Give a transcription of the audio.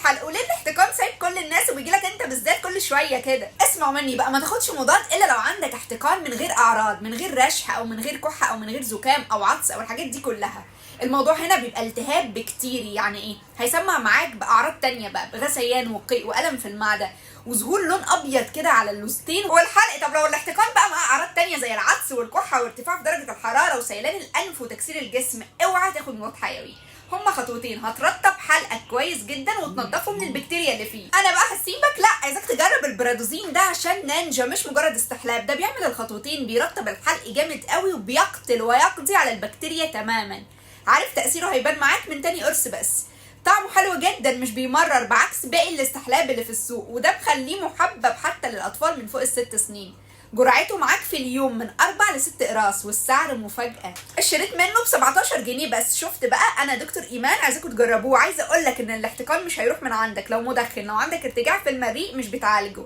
حلقه. ليه الاحتقان سايب كل الناس وبيجيلك انت بالذات كل شويه كده؟ اسمعوا مني بقى، ما تاخدش مضاد الا لو عندك احتقان من غير اعراض، من غير رشح او من غير كحه او من غير زكام او عطس او الحاجات دي كلها. الموضوع هنا بيبقى التهاب بكتيري. يعني ايه؟ هيسمع معاك باعراض تانية بقى، بغثيان وقيء والم في المعده وظهور لون ابيض كده على اللوستين والحلق. طب لو الاحتقان بقى مع اعراض تانية زي العطس والكحه وارتفاع في درجه الحراره وسيلان الانف وتكسير الجسم، اوعى تاخد مضاد حيوي. هما خطوتين، هترطب حلقك كويس جدا وتنضفه من البكتيريا اللي فيه. انا بقى هسيبك، لا عايزاك تجرب البرادوزين ده عشان نانجا مش مجرد استحلاب. ده بيعمل الخطوتين، بيرطب الحلق جامد قوي وبيقتل ويقضي على البكتيريا تماما. عارف تاثيره هيبان معاك من تاني قرص بس. طعمه حلو جدا، مش بيمرر بعكس باقي الاستحلاب اللي في السوق، وده بخليه محبب حتى للاطفال من فوق ال6 سنين. جرعته معاك في اليوم من 4 ل6 اقراص، والسعر مفاجأة. اشتريت منه ب17 جنيه بس. شفت بقى؟ انا دكتور ايمان، عايزاكم تجربوه. عايزه اقول لك ان الاحتقان مش هيروح من عندك لو مدخن، لو عندك ارتجاع في المريء مش بتعالجه.